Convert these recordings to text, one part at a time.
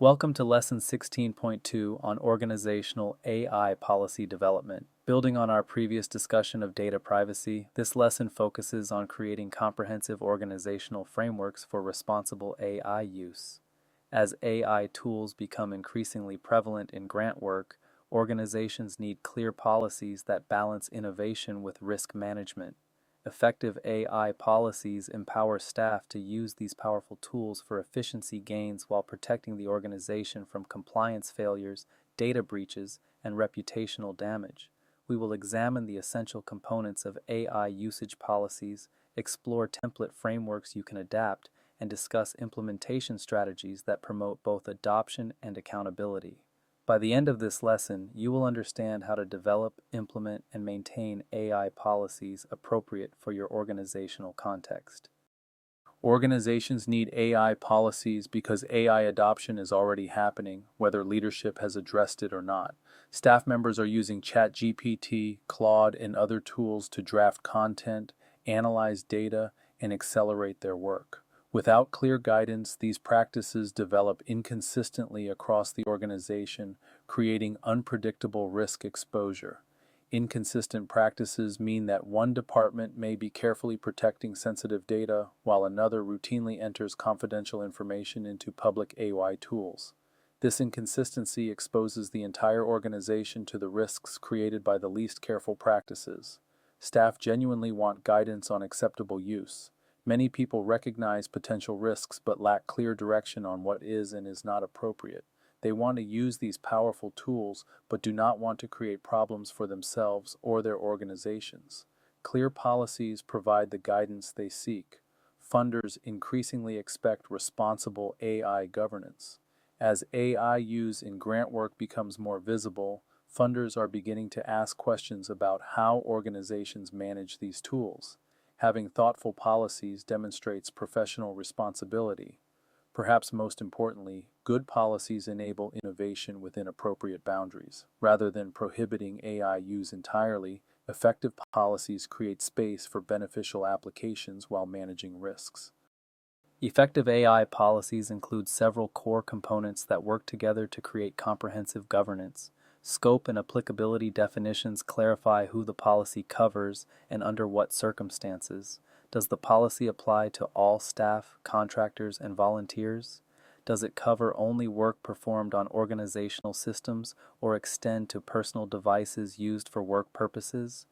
Welcome to Lesson 16.2 on Organizational AI Policy Development. Building on our previous discussion of data privacy, this lesson focuses on creating comprehensive organizational frameworks for responsible AI use. As AI tools become increasingly prevalent in grant work, organizations need clear policies that balance innovation with risk management. Effective AI policies empower staff to use these powerful tools for efficiency gains while protecting the organization from compliance failures, data breaches, and reputational damage. We will examine the essential components of AI usage policies, explore template frameworks you can adapt, and discuss implementation strategies that promote both adoption and accountability. By the end of this lesson, you will understand how to develop, implement, and maintain AI policies appropriate for your organizational context. Organizations need AI policies because AI adoption is already happening, whether leadership has addressed it or not. Staff members are using ChatGPT, Claude, and other tools to draft content, analyze data, and accelerate their work. Without clear guidance, these practices develop inconsistently across the organization, creating unpredictable risk exposure. Inconsistent practices mean that one department may be carefully protecting sensitive data, while another routinely enters confidential information into public AI tools. This inconsistency exposes the entire organization to the risks created by the least careful practices. Staff genuinely want guidance on acceptable use. Many people recognize potential risks but lack clear direction on what is and is not appropriate. They want to use these powerful tools but do not want to create problems for themselves or their organizations. Clear policies provide the guidance they seek. Funders increasingly expect responsible AI governance. As AI use in grant work becomes more visible, funders are beginning to ask questions about how organizations manage these tools. Having thoughtful policies demonstrates professional responsibility. Perhaps most importantly, good policies enable innovation within appropriate boundaries. Rather than prohibiting AI use entirely, effective policies create space for beneficial applications while managing risks. Effective AI policies include several core components that work together to create comprehensive governance. Scope and applicability definitions clarify who the policy covers and under what circumstances. Does the policy apply to all staff, contractors, and volunteers? Does it cover only work performed on organizational systems or extend to personal devices used for work purposes?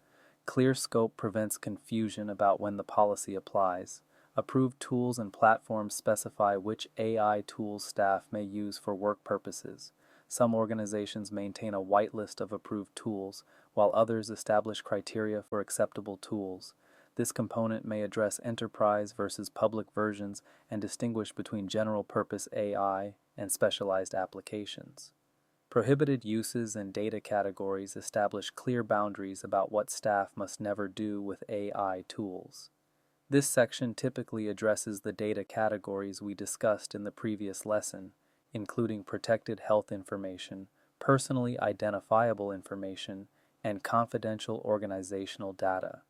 Clear scope prevents confusion about when the policy applies. Approved tools and platforms specify which AI tools staff may use for work purposes. Some organizations maintain a whitelist of approved tools, while others establish criteria for acceptable tools. This component may address enterprise versus public versions and distinguish between general-purpose AI and specialized applications. Prohibited uses and data categories establish clear boundaries about what staff must never do with AI tools. This section typically addresses the data categories we discussed in the previous lesson, including protected health information, personally identifiable information, and confidential organizational data.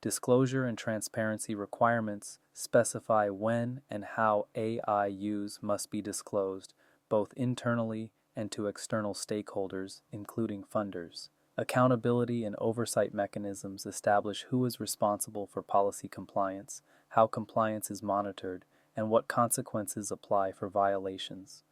Disclosure and transparency requirements specify when and how AI use must be disclosed, both internally and to external stakeholders, including funders. Accountability and oversight mechanisms establish who is responsible for policy compliance, how compliance is monitored, and what consequences apply for violations.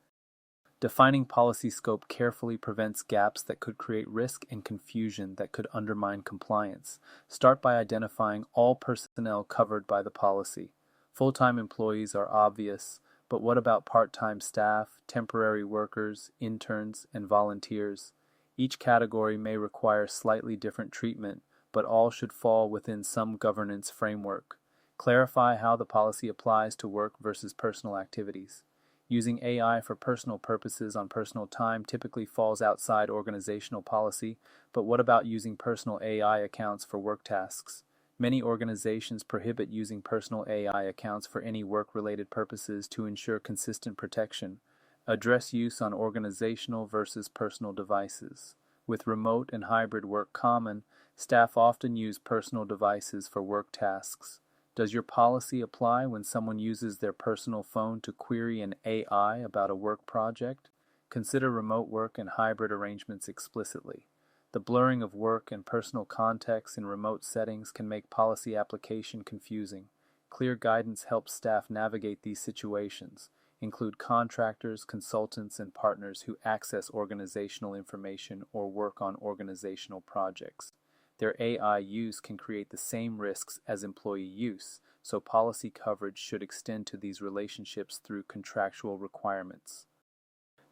Defining policy scope carefully prevents gaps that could create risk and confusion that could undermine compliance. Start by identifying all personnel covered by the policy. Full-time employees are obvious, but what about part-time staff, temporary workers, interns, and volunteers? Each category may require slightly different treatment, but all should fall within some governance framework. Clarify how the policy applies to work versus personal activities. Using AI for personal purposes on personal time typically falls outside organizational policy, but what about using personal AI accounts for work tasks? Many organizations prohibit using personal AI accounts for any work-related purposes to ensure consistent protection. Address use on organizational versus personal devices. With remote and hybrid work common, staff often use personal devices for work tasks. Does your policy apply when someone uses their personal phone to query an AI about a work project? Consider remote work and hybrid arrangements explicitly. The blurring of work and personal context in remote settings can make policy application confusing. Clear guidance helps staff navigate these situations. Include contractors, consultants, and partners who access organizational information or work on organizational projects. Their AI use can create the same risks as employee use, so policy coverage should extend to these relationships through contractual requirements.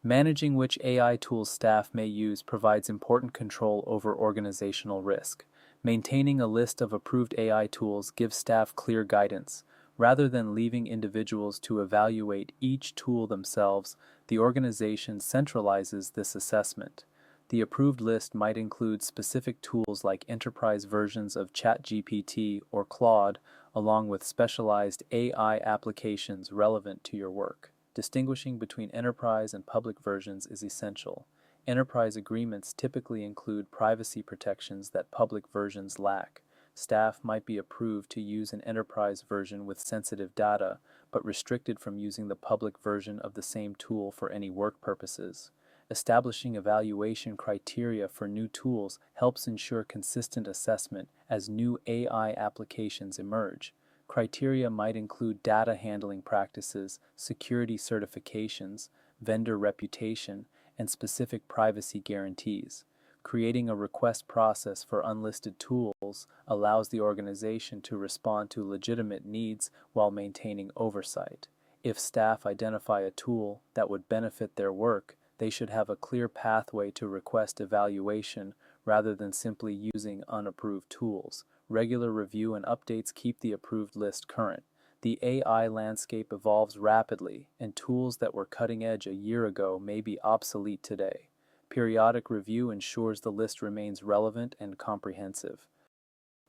Managing which AI tools staff may use provides important control over organizational risk. Maintaining a list of approved AI tools gives staff clear guidance. Rather than leaving individuals to evaluate each tool themselves, the organization centralizes this assessment. The approved list might include specific tools like enterprise versions of ChatGPT or Claude, along with specialized AI applications relevant to your work. Distinguishing between enterprise and public versions is essential. Enterprise agreements typically include privacy protections that public versions lack. Staff might be approved to use an enterprise version with sensitive data, but restricted from using the public version of the same tool for any work purposes. Establishing evaluation criteria for new tools helps ensure consistent assessment as new AI applications emerge. Criteria might include data handling practices, security certifications, vendor reputation, and specific privacy guarantees. Creating a request process for unlisted tools allows the organization to respond to legitimate needs while maintaining oversight. If staff identify a tool that would benefit their work, they should have a clear pathway to request evaluation rather than simply using unapproved tools. Regular review and updates keep the approved list current. The AI landscape evolves rapidly, and tools that were cutting edge a year ago may be obsolete today. Periodic review ensures the list remains relevant and comprehensive.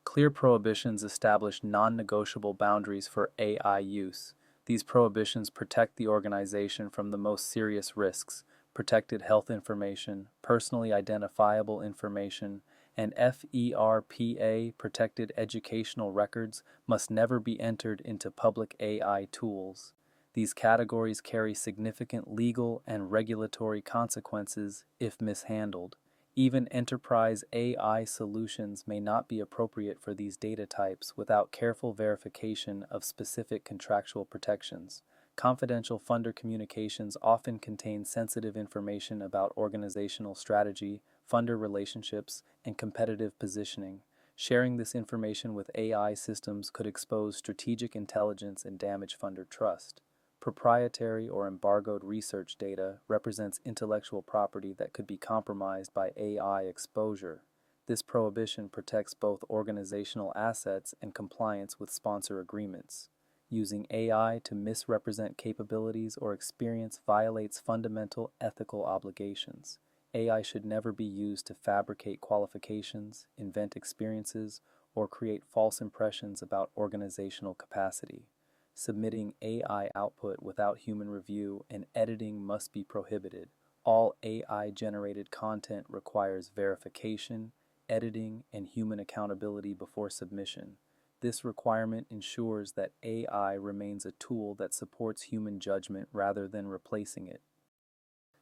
Clear prohibitions establish non-negotiable boundaries for AI use. These prohibitions protect the organization from the most serious risks: protected health information, personally identifiable information, and FERPA protected educational records must never be entered into public AI tools. These categories carry significant legal and regulatory consequences if mishandled. Even enterprise AI solutions may not be appropriate for these data types without careful verification of specific contractual protections. Confidential funder communications often contain sensitive information about organizational strategy, funder relationships, and competitive positioning. Sharing this information with AI systems could expose strategic intelligence and damage funder trust. Proprietary or embargoed research data represents intellectual property that could be compromised by AI exposure. This prohibition protects both organizational assets and compliance with sponsor agreements. Using AI to misrepresent capabilities or experience violates fundamental ethical obligations. AI should never be used to fabricate qualifications, invent experiences, or create false impressions about organizational capacity. Submitting AI output without human review and editing must be prohibited. All AI-generated content requires verification, editing, and human accountability before submission. This requirement ensures that AI remains a tool that supports human judgment rather than replacing it.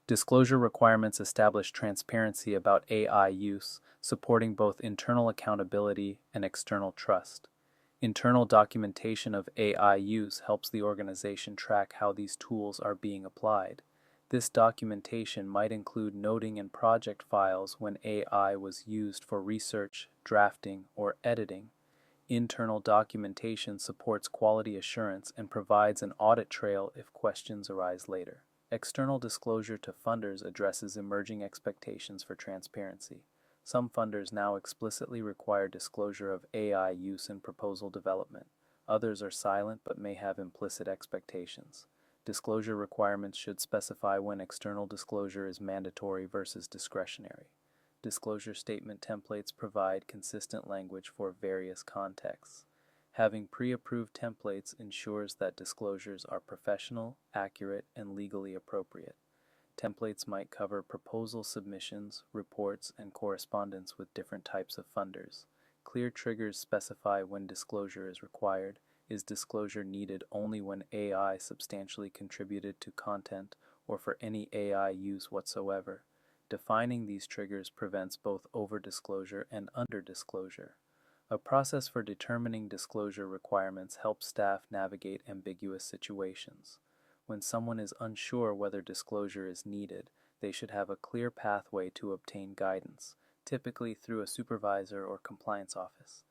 Disclosure requirements establish transparency about AI use, supporting both internal accountability and external trust. Internal documentation of AI use helps the organization track how these tools are being applied. This documentation might include noting in project files when AI was used for research, drafting, or editing. Internal documentation supports quality assurance and provides an audit trail if questions arise later. External disclosure to funders addresses emerging expectations for transparency. Some funders now explicitly require disclosure of AI use in proposal development. Others are silent but may have implicit expectations. Disclosure requirements should specify when external disclosure is mandatory versus discretionary. Disclosure statement templates provide consistent language for various contexts. Having pre-approved templates ensures that disclosures are professional, accurate, and legally appropriate. Templates might cover proposal submissions, reports, and correspondence with different types of funders. Clear triggers specify when disclosure is required, Is disclosure needed only when AI substantially contributed to content or for any AI use whatsoever? Defining these triggers prevents both over-disclosure and under-disclosure. A process for determining disclosure requirements helps staff navigate ambiguous situations. When someone is unsure whether disclosure is needed, they should have a clear pathway to obtain guidance, typically through a supervisor or compliance office.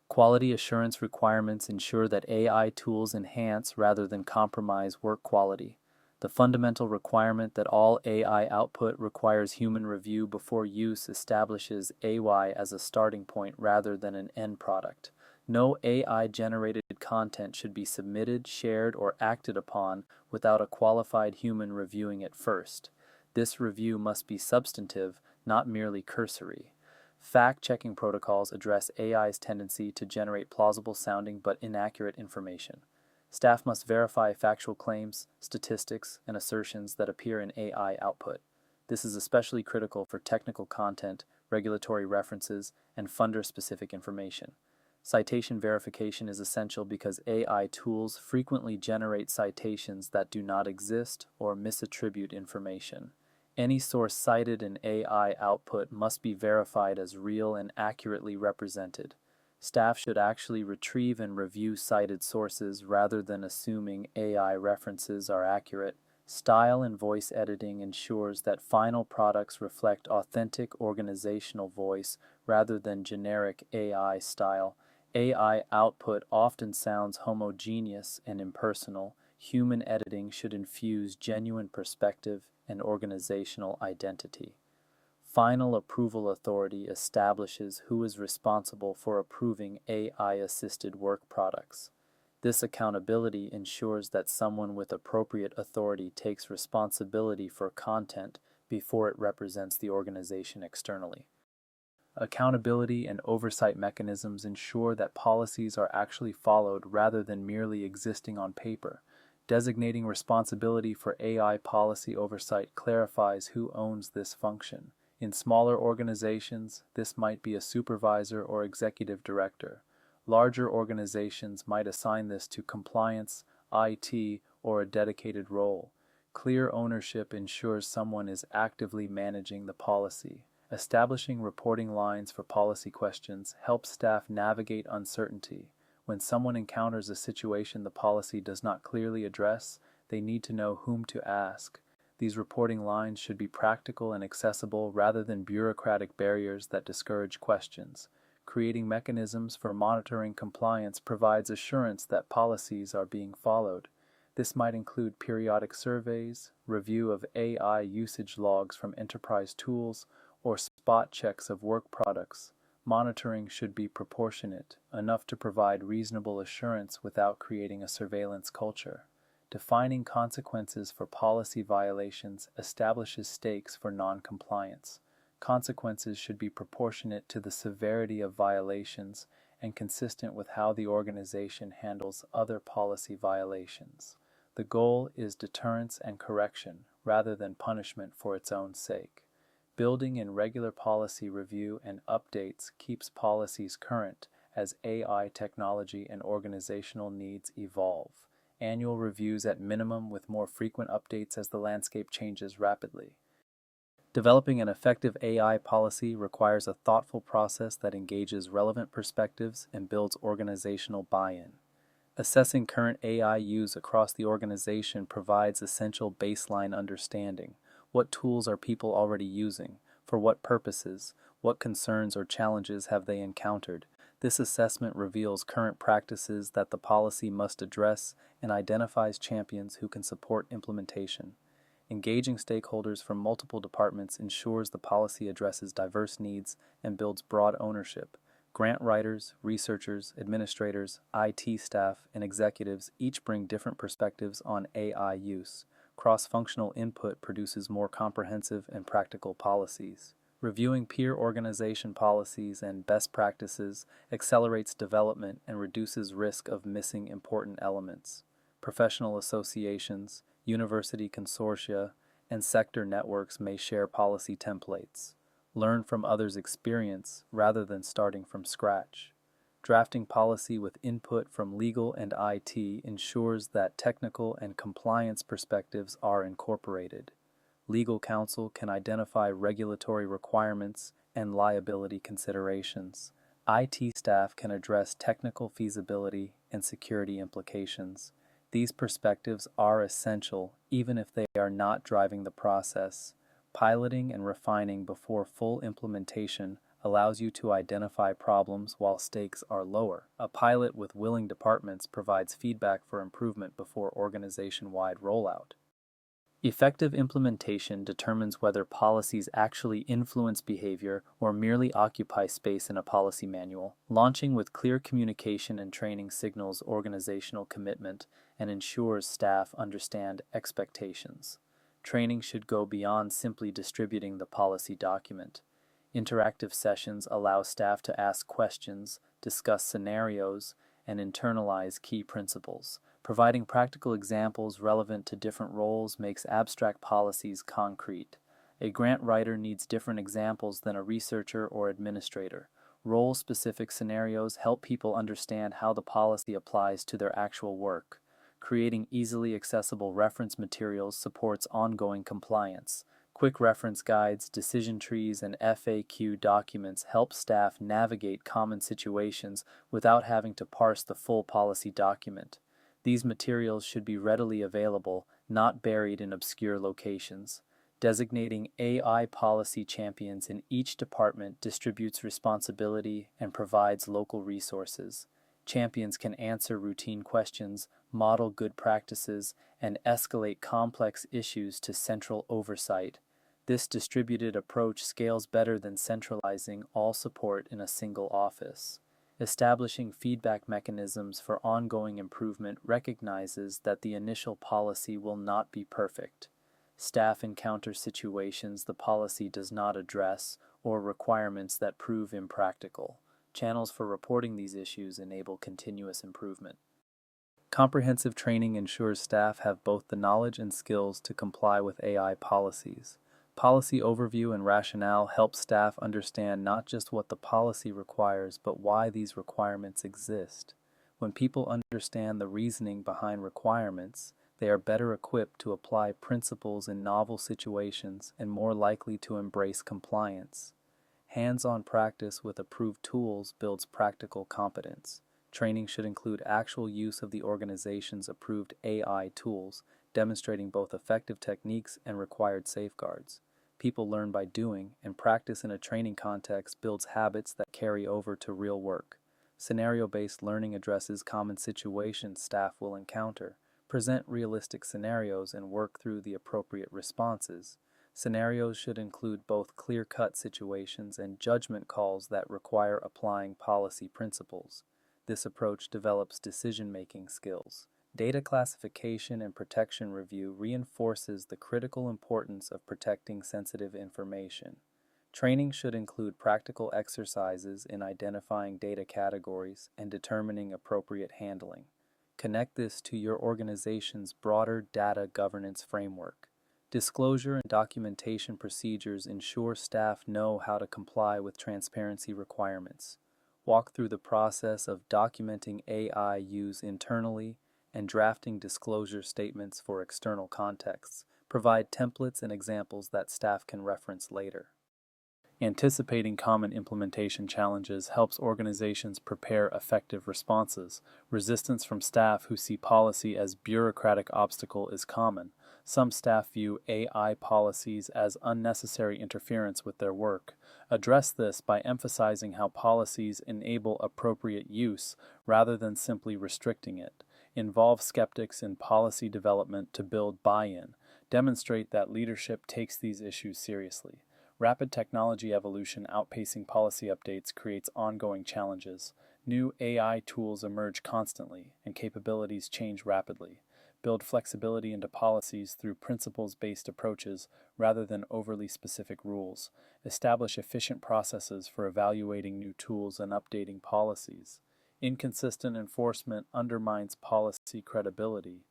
Quality assurance requirements ensure that AI tools enhance rather than compromise work quality. The fundamental requirement that all AI output requires human review before use establishes AI as a starting point rather than an end product. No AI-generated content should be submitted, shared, or acted upon without a qualified human reviewing it first. This review must be substantive, not merely cursory. Fact-checking protocols address AI's tendency to generate plausible-sounding but inaccurate information. Staff must verify factual claims, statistics, and assertions that appear in AI output. This is especially critical for technical content, regulatory references, and funder-specific information. Citation verification is essential because AI tools frequently generate citations that do not exist or misattribute information. Any source cited in AI output must be verified as real and accurately represented. Staff should actually retrieve and review cited sources rather than assuming AI references are accurate. Style and voice editing ensures that final products reflect authentic organizational voice rather than generic AI style. AI output often sounds homogeneous and impersonal. Human editing should infuse genuine perspective and organizational identity. Final approval authority establishes who is responsible for approving AI-assisted work products. This accountability ensures that someone with appropriate authority takes responsibility for content before it represents the organization externally. Accountability and oversight mechanisms ensure that policies are actually followed rather than merely existing on paper. Designating responsibility for AI policy oversight clarifies who owns this function. In smaller organizations, this might be a supervisor or executive director. Larger organizations might assign this to compliance, IT, or a dedicated role. Clear ownership ensures someone is actively managing the policy. Establishing reporting lines for policy questions helps staff navigate uncertainty. When someone encounters a situation the policy does not clearly address, they need to know whom to ask. These reporting lines should be practical and accessible rather than bureaucratic barriers that discourage questions. Creating mechanisms for monitoring compliance provides assurance that policies are being followed. This might include periodic surveys, review of AI usage logs from enterprise tools, or spot checks of work products. Monitoring should be proportionate, enough to provide reasonable assurance without creating a surveillance culture. Defining consequences for policy violations establishes stakes for non-compliance. Consequences should be proportionate to the severity of violations and consistent with how the organization handles other policy violations. The goal is deterrence and correction rather than punishment for its own sake. Building in regular policy review and updates keeps policies current as AI technology and organizational needs evolve. Annual reviews at minimum with more frequent updates as the landscape changes rapidly. Developing an effective AI policy requires a thoughtful process that engages relevant perspectives and builds organizational buy-in. Assessing current AI use across the organization provides essential baseline understanding. What tools are people already using? For what purposes? What concerns or challenges have they encountered? This assessment reveals current practices that the policy must address and identifies champions who can support implementation. Engaging stakeholders from multiple departments ensures the policy addresses diverse needs and builds broad ownership. Grant writers, researchers, administrators, IT staff, and executives each bring different perspectives on AI use. Cross-functional input produces more comprehensive and practical policies. Reviewing peer organization policies and best practices accelerates development and reduces risk of missing important elements. Professional associations, university consortia, and sector networks may share policy templates. Learn from others' experience rather than starting from scratch. Drafting policy with input from legal and IT ensures that technical and compliance perspectives are incorporated. Legal counsel can identify regulatory requirements and liability considerations. IT staff can address technical feasibility and security implications. These perspectives are essential even if they are not driving the process. Piloting and refining before full implementation allows you to identify problems while stakes are lower. A pilot with willing departments provides feedback for improvement before organization-wide rollout. Effective implementation determines whether policies actually influence behavior or merely occupy space in a policy manual. Launching with clear communication and training signals organizational commitment and ensures staff understand expectations. Training should go beyond simply distributing the policy document. Interactive sessions allow staff to ask questions, discuss scenarios, and internalize key principles. Providing practical examples relevant to different roles makes abstract policies concrete. A grant writer needs different examples than a researcher or administrator. Role-specific scenarios help people understand how the policy applies to their actual work. Creating easily accessible reference materials supports ongoing compliance. Quick reference guides, decision trees, and FAQ documents help staff navigate common situations without having to parse the full policy document. These materials should be readily available, not buried in obscure locations. Designating AI policy champions in each department distributes responsibility and provides local resources. Champions can answer routine questions, model good practices, and escalate complex issues to central oversight. This distributed approach scales better than centralizing all support in a single office. Establishing feedback mechanisms for ongoing improvement recognizes that the initial policy will not be perfect. Staff encounter situations the policy does not address or requirements that prove impractical. Channels for reporting these issues enable continuous improvement. Comprehensive training ensures staff have both the knowledge and skills to comply with AI policies. Policy overview and rationale help staff understand not just what the policy requires, but why these requirements exist. When people understand the reasoning behind requirements, they are better equipped to apply principles in novel situations and more likely to embrace compliance. Hands-on practice with approved tools builds practical competence. Training should include actual use of the organization's approved AI tools, demonstrating both effective techniques and required safeguards. People learn by doing, and practice in a training context builds habits that carry over to real work. Scenario-based learning addresses common situations staff will encounter, present realistic scenarios, and work through the appropriate responses. Scenarios should include both clear-cut situations and judgment calls that require applying policy principles. This approach develops decision-making skills. Data classification and protection review reinforces the critical importance of protecting sensitive information. Training should include practical exercises in identifying data categories and determining appropriate handling. Connect this to your organization's broader data governance framework. Disclosure and documentation procedures ensure staff know how to comply with transparency requirements. Walk through the process of documenting AI use internally and drafting disclosure statements for external contexts. Provide templates and examples that staff can reference later. Anticipating common implementation challenges helps organizations prepare effective responses. Resistance from staff who see policy as bureaucratic obstacle is common. Some staff view AI policies as unnecessary interference with their work. Address this by emphasizing how policies enable appropriate use rather than simply restricting it. Involve skeptics in policy development to build buy-in. Demonstrate that leadership takes these issues seriously. Rapid technology evolution outpacing policy updates creates ongoing challenges. New AI tools emerge constantly, and capabilities change rapidly. Build flexibility into policies through principles-based approaches rather than overly specific rules. Establish efficient processes for evaluating new tools and updating policies. Inconsistent enforcement undermines policy credibility.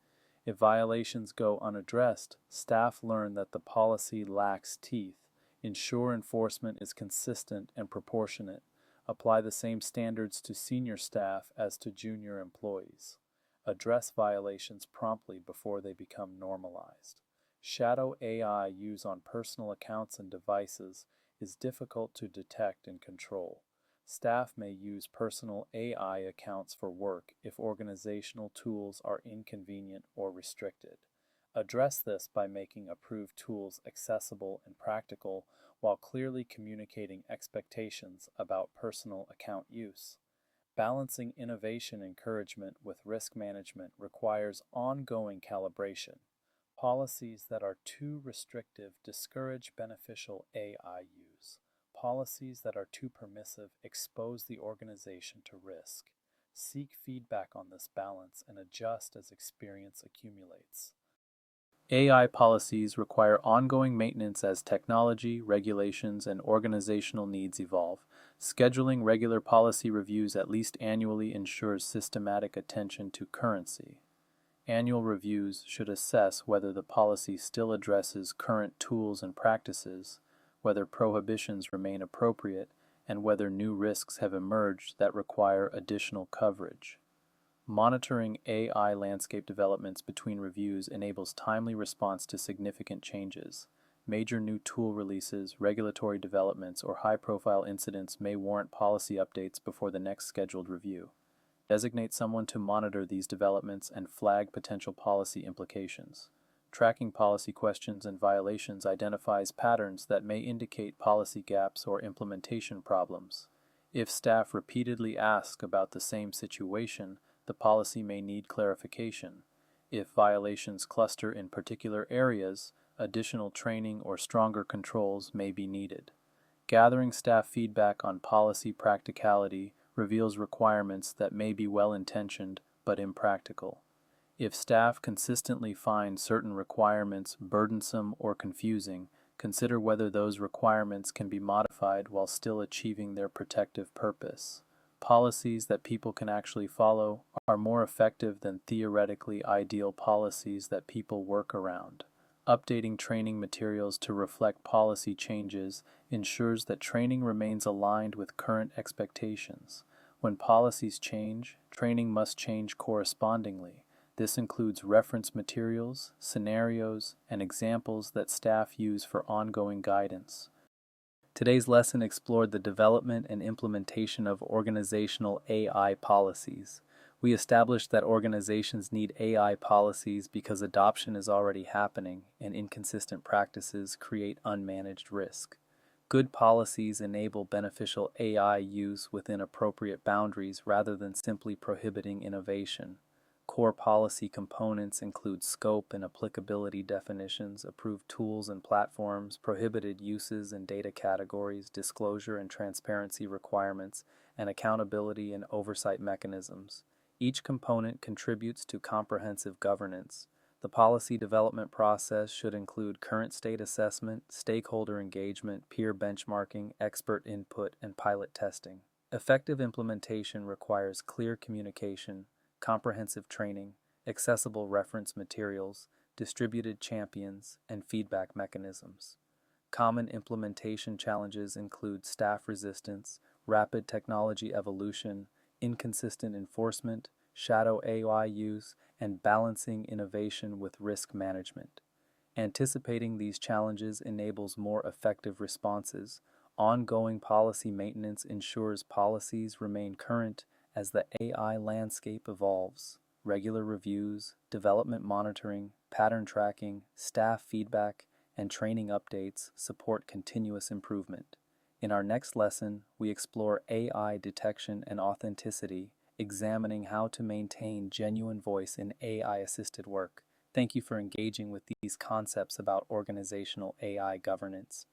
If violations go unaddressed, staff learn that the policy lacks teeth. Ensure enforcement is consistent and proportionate. Apply the same standards to senior staff as to junior employees. Address violations promptly before they become normalized. Shadow AI use on personal accounts and devices is difficult to detect and control. Staff may use personal AI accounts for work if organizational tools are inconvenient or restricted. Address this by making approved tools accessible and practical while clearly communicating expectations about personal account use. Balancing innovation encouragement with risk management requires ongoing calibration. Policies that are too restrictive discourage beneficial AI use. Policies that are too permissive expose the organization to risk. Seek feedback on this balance and adjust as experience accumulates. AI policies require ongoing maintenance as technology, regulations, and organizational needs evolve. Scheduling regular policy reviews at least annually ensures systematic attention to currency. Annual reviews should assess whether the policy still addresses current tools and practices, whether prohibitions remain appropriate, and whether new risks have emerged that require additional coverage. Monitoring AI landscape developments between reviews enables timely response to significant changes. Major new tool releases, regulatory developments, or high-profile incidents may warrant policy updates before the next scheduled review. Designate someone to monitor these developments and flag potential policy implications. Tracking policy questions and violations identifies patterns that may indicate policy gaps or implementation problems. If staff repeatedly ask about the same situation, the policy may need clarification. If violations cluster in particular areas, additional training or stronger controls may be needed. Gathering staff feedback on policy practicality reveals requirements that may be well-intentioned but impractical. If staff consistently find certain requirements burdensome or confusing, consider whether those requirements can be modified while still achieving their protective purpose. Policies that people can actually follow are more effective than theoretically ideal policies that people work around. Updating training materials to reflect policy changes ensures that training remains aligned with current expectations. When policies change, training must change correspondingly. This includes reference materials, scenarios, and examples that staff use for ongoing guidance. Today's lesson explored the development and implementation of organizational AI policies. We established that organizations need AI policies because adoption is already happening and inconsistent practices create unmanaged risk. Good policies enable beneficial AI use within appropriate boundaries rather than simply prohibiting innovation. Core policy components include scope and applicability definitions, approved tools and platforms, prohibited uses and data categories, disclosure and transparency requirements, and accountability and oversight mechanisms. Each component contributes to comprehensive governance. The policy development process should include current state assessment, stakeholder engagement, peer benchmarking, expert input, and pilot testing. Effective implementation requires clear communication, comprehensive training, accessible reference materials, distributed champions, and feedback mechanisms. Common implementation challenges include staff resistance, rapid technology evolution, inconsistent enforcement, shadow AI use, and balancing innovation with risk management. Anticipating these challenges enables more effective responses. Ongoing policy maintenance ensures policies remain current as the AI landscape evolves. Regular reviews, development monitoring, pattern tracking, staff feedback, and training updates support continuous improvement. In our next lesson, we explore AI detection and authenticity, examining how to maintain genuine voice in AI-assisted work. Thank you for engaging with these concepts about organizational AI governance.